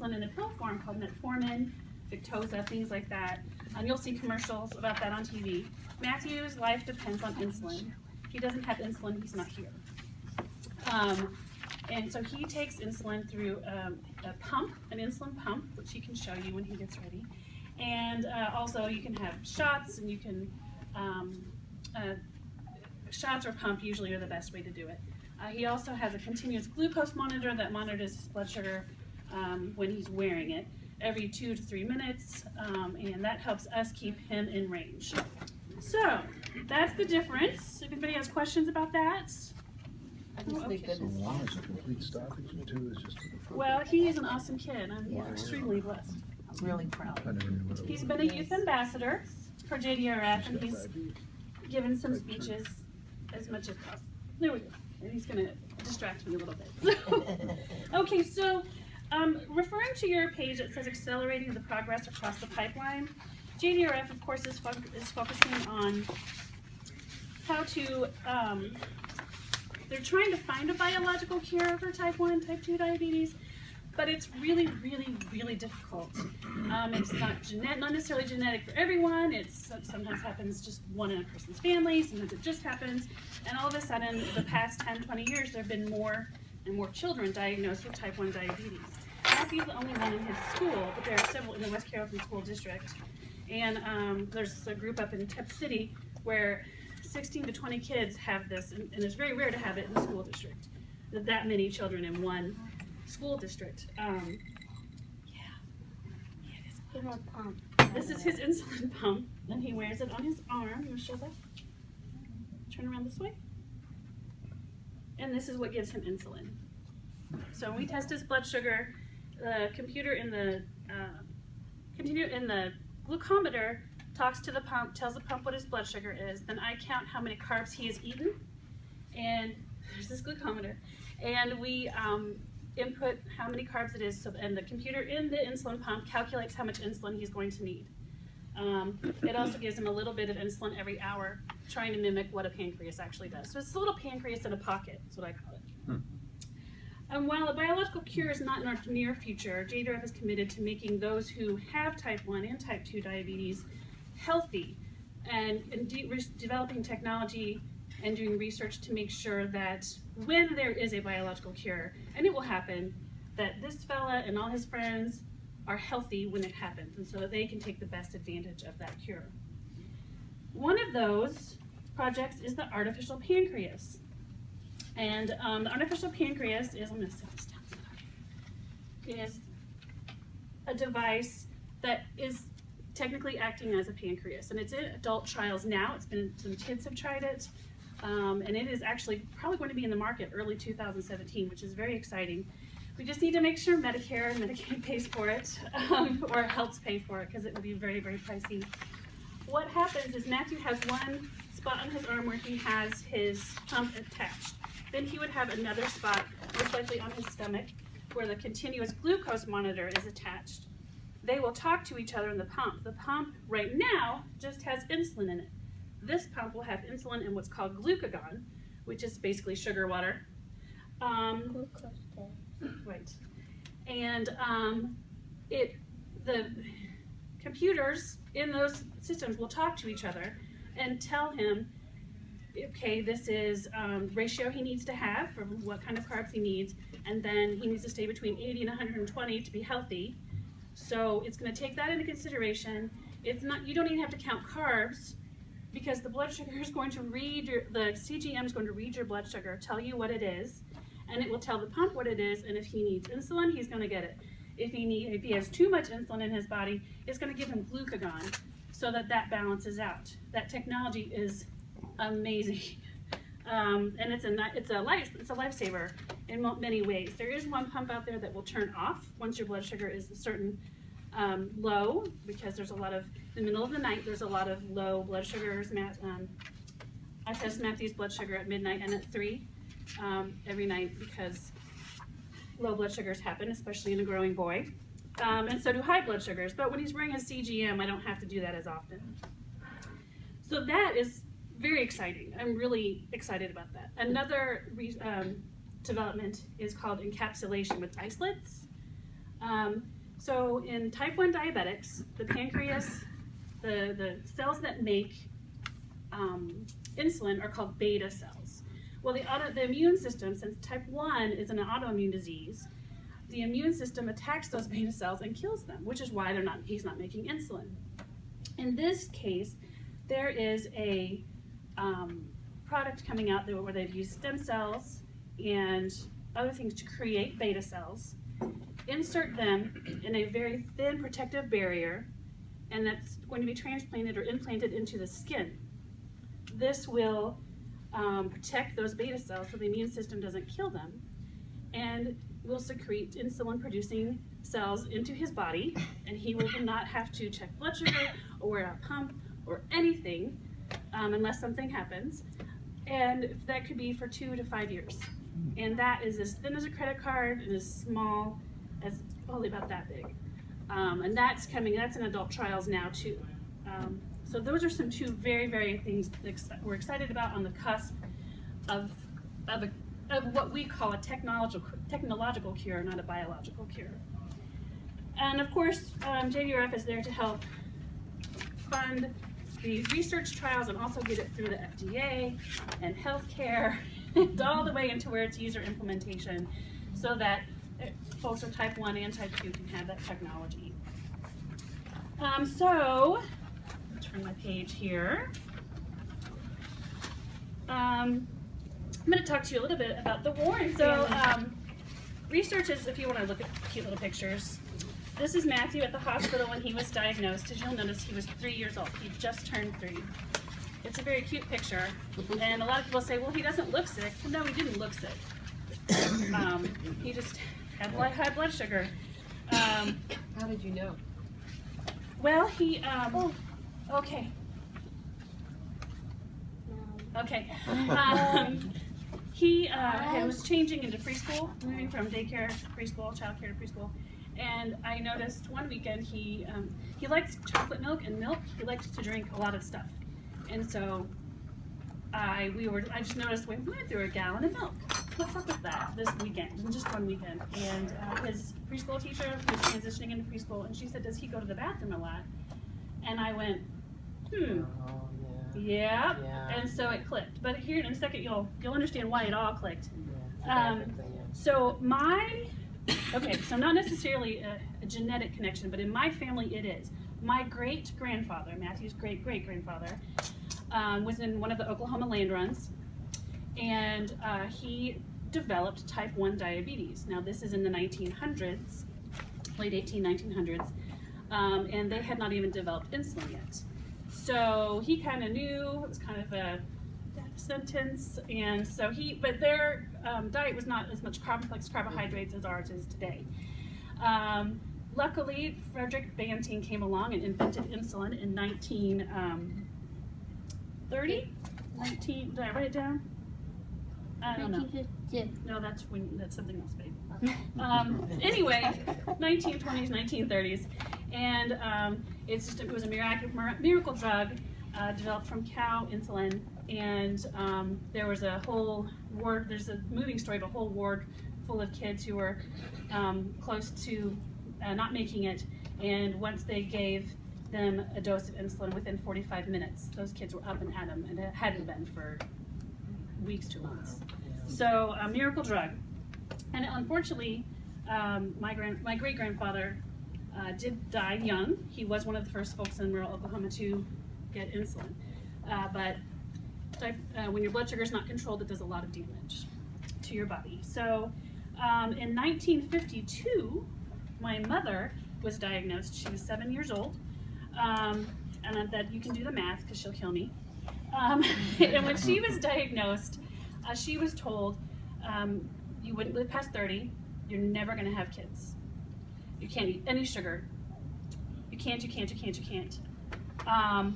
insulin in a pill form called metformin, Victoza, things like that. You'll see commercials about that on TV. Matthew's life depends on insulin. If he doesn't have insulin, he's not here. And so he takes insulin through a pump, an insulin pump, which he can show you when he gets ready. And also you can have shots, and you can, shots or pump usually are the best way to do it. He also has a continuous glucose monitor that monitors his blood sugar when he's wearing it every 2 to 3 minutes, and that helps us keep him in range. So that's the difference. If anybody has questions about that. Okay. So one is a complete stoppage and two is just Well, he is an awesome kid. I'm extremely blessed. I'm really proud. I never knew what it He's was. been a youth ambassador for JDRF, and he's given some speeches as much as possible. There we go. And he's going to distract me a little bit. Okay, so referring to your page that says accelerating the progress across the pipeline, JDRF, of course, is focusing on how to, they're trying to find a biological cure for type 1 and type 2 diabetes, but it's really, really, really difficult. It's not necessarily genetic for everyone. It sometimes happens just one in a person's family, sometimes it just happens, and all of a sudden, the past 10, 20 years, there have been more and more children diagnosed with type 1 diabetes. Matthew's the only one in his school, but there are several in the West Carrollton School District. And there's a group up in Tep City where 16 to 20 kids have this, and it's very rare to have it in the school district. That many children in one school district. This is his insulin pump, and he wears it on his arm. You want to show that? Turn around this way. And this is what gives him insulin. So when we test his blood sugar, the computer in the glucometer talks to the pump, tells the pump what his blood sugar is. Then I count how many carbs he has eaten, and there's this glucometer, and we input how many carbs it is. So, and the computer in the insulin pump calculates how much insulin he's going to need. It also gives him a little bit of insulin every hour, trying to mimic what a pancreas actually does. So it's a little pancreas in a pocket, is what I call it. And while a biological cure is not in our near future, JDRF is committed to making those who have type 1 and type 2 diabetes healthy, and developing technology and doing research to make sure that when there is a biological cure, and it will happen, that this fella and all his friends are healthy when it happens, and so that they can take the best advantage of that cure. One of those projects is the artificial pancreas. And the artificial pancreas is, I'm going to set this down, is a device that is technically acting as a pancreas. And it's in adult trials now. Some kids have tried it. And it is actually probably going to be in the market early 2017, which is very exciting. We just need to make sure Medicare and Medicaid pays for it, or helps pay for it, because it would be very, very pricey. What happens is Matthew has one spot on his arm where he has his pump attached. Then he would have another spot, most likely on his stomach, where the continuous glucose monitor is attached. They will talk to each other in the pump. The pump right now just has insulin in it. This pump will have insulin and what's called glucagon, which is basically sugar water. Right. And the computers in those systems will talk to each other and tell him, okay, this is ratio he needs to have for what kind of carbs he needs, and then he needs to stay between 80 and 120 to be healthy. So it's going to take that into consideration. It's not, you don't even have to count carbs, because the blood sugar is going to read the CGM is going to read your blood sugar, tell you what it is, and it will tell the pump what it is, and if he needs insulin, he's going to get it. If he has too much insulin in his body, it's going to give him glucagon, so that balances out. That technology is amazing, and it's a lifesaver in many ways. There is one pump out there that will turn off once your blood sugar is a certain low, because there's a lot of, in the middle of the night, there's a lot of low blood sugars. I test Matthew's blood sugar at midnight and at 3 every night, because low blood sugars happen, especially in a growing boy, and so do high blood sugars. But when he's wearing a CGM, I don't have to do that as often. So that is very exciting. I'm really excited about that. Another development is called encapsulation with isolates. So in type 1 diabetics, the pancreas, the cells that make insulin are called beta cells. Well, the immune system, since type 1 is an autoimmune disease, the immune system attacks those beta cells and kills them, which is why he's not making insulin. In this case, there is a product coming out there where they've used stem cells and other things to create beta cells, insert them in a very thin protective barrier, and that's going to be transplanted or implanted into the skin. This will protect those beta cells so the immune system doesn't kill them, and will secrete insulin-producing cells into his body, and he will not have to check blood sugar or wear a pump or anything unless something happens, and that could be for 2 to 5 years. And that is as thin as a credit card and as small as probably about that big. And that's in adult trials now too. So those are some two very, very things that we're excited about on the cusp of what we call a technological cure, not a biological cure. And of course, JDRF is there to help fund the research trials and also get it through the FDA and healthcare and all the way into where it's user implementation so that folks with type 1 and type 2 can have that technology. So, turn my page here. I'm going to talk to you a little bit about the Warren family. Research is, if you want to look at cute little pictures, this is Matthew at the hospital when he was diagnosed. As you'll notice, he was 3 years old. He just turned 3. It's a very cute picture, and a lot of people say, well, he doesn't look sick. No, he didn't look sick. He just had high blood sugar. How did you know? Well, he, okay. Okay. He was changing into preschool, moving from daycare to preschool, childcare to preschool. And I noticed one weekend he likes chocolate milk and milk. He likes to drink a lot of stuff. And so I just noticed we went through a gallon of milk. What's up with that this weekend, just one weekend? And his preschool teacher was transitioning into preschool, and she said, does he go to the bathroom a lot? And I went, yeah. And so it clicked. But here in a second, you'll understand why it all clicked. So not necessarily a genetic connection, but in my family it is. My great-grandfather, Matthew's great-great-grandfather, was in one of the Oklahoma land runs, and he developed type 1 diabetes. Now this is in the 1900s, late 1900s, and they had not even developed insulin yet. So he kind of knew it was kind of a death sentence, and so but their diet was not as much complex carbohydrates as ours is today. Luckily, Frederick Banting came along and invented insulin in 1930. Did I write it down? I don't know. 1952. No, that's something else, babe. Anyway, 1920s, 1930s, and it was a miracle drug developed from cow insulin, and there was a whole ward. There's a moving story of a whole ward full of kids who were close to not making it, and once they gave them a dose of insulin within 45 minutes, those kids were up and at them, and it hadn't been for weeks to months. So a miracle drug. And unfortunately, my great-grandfather did die young. He was one of the first folks in rural Oklahoma to get insulin. But when your blood sugar is not controlled, it does a lot of damage to your body. So in 1952, my mother was diagnosed. She was 7 years old. And that you can do the math because she'll kill me. And when she was diagnosed, she was told, you wouldn't live past 30, you're never going to have kids. You can't eat any sugar. You can't. Now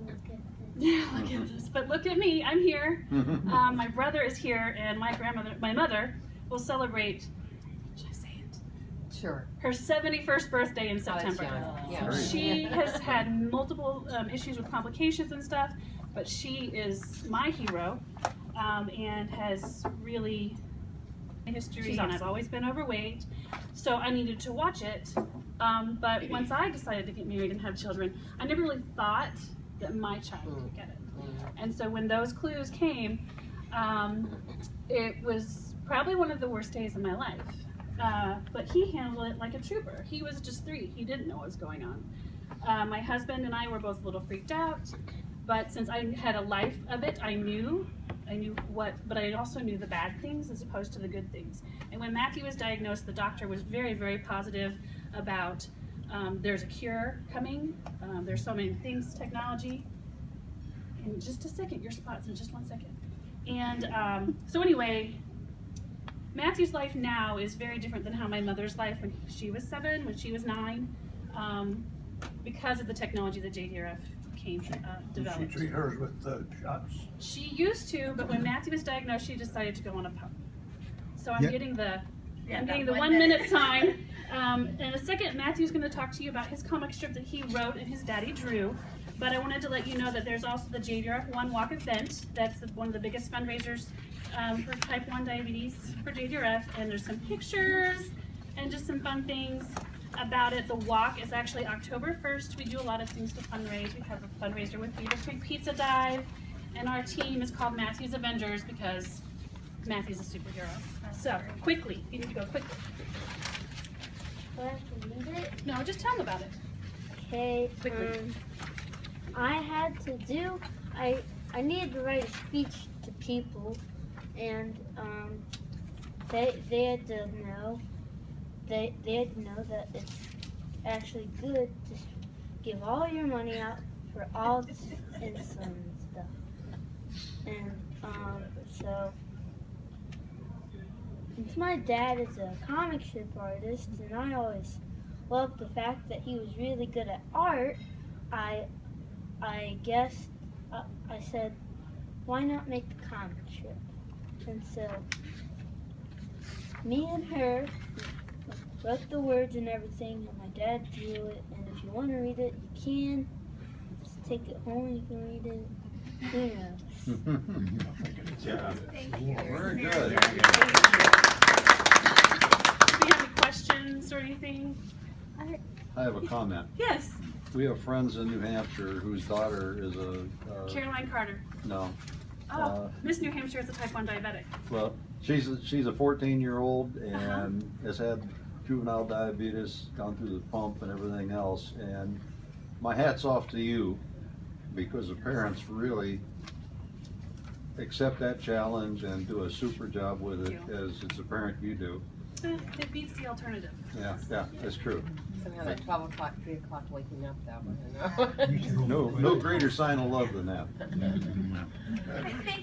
look at this. Yeah, look at this. But look at me, I'm here. My brother is here, and my mother will celebrate, should I say it? Sure. Her 71st birthday in September. Yeah. She has had multiple issues with complications and stuff, but she is my hero, and has really history and I've always been overweight, so I needed to watch it. But once I decided to get married and have children, I never really thought that my child would get it. And so when those clues came, it was probably one of the worst days of my life. But he handled it like a trooper. He was just 3. He didn't know what was going on. My husband and I were both a little freaked out, but since I had a life of it, I knew what, but I also knew the bad things as opposed to the good things. And when Matthew was diagnosed, the doctor was very, very positive about there's a cure coming, there's so many things, technology. In just a second, your spot's in just 1 second. And so anyway, Matthew's life now is very different than how my mother's life when she was 7, when she was 9, because of the technology that JDRF came developed. Did she treat hers with shots? She used to, but when Matthew was diagnosed, she decided to go on a pump. So I'm getting the 1 minute sign. In a second, Matthew's going to talk to you about his comic strip that he wrote and his daddy drew. But I wanted to let you know that there's also the JDRF 1 Walk event. That's one of the biggest fundraisers for type 1 diabetes for JDRF. And there's some pictures and just some fun things about it. The walk is actually October 1st. We do a lot of things to fundraise. We have a fundraiser with Beaver Creek Pizza Dive. And our team is called Matthew's Avengers because Matthew's a superhero. So, quickly. You need to go quickly. Do I have to read it? No, just tell them about it. Okay. Quickly. I had to do. I needed to write a speech to people, and they had to know. They had to know that it's actually good to give all your money out for all this insulin and stuff. And so since my dad is a comic strip artist, and I always loved the fact that he was really good at art, I guess I said, why not make the comic strip? And so me and her wrote the words and everything, and my dad drew it. And if you want to read it, you can. Just take it home. You can read it. Who knows? Yeah. Thank you. Very good. Do we have any questions or anything? I have a comment. Yes, We have friends in New Hampshire whose daughter is Caroline Carter. no. Oh, Miss New Hampshire is a type 1 diabetic. Well, she's a 14-year-old and has had juvenile diabetes, gone through the pump and everything else. And my hat's off to you because the parents really accept that challenge and do a super job with it, as it's apparent you do. It beats the alternative. Yeah, that's true. Somehow that 12 o'clock, 3 o'clock waking up that one, you know? No greater sign of love than that. I think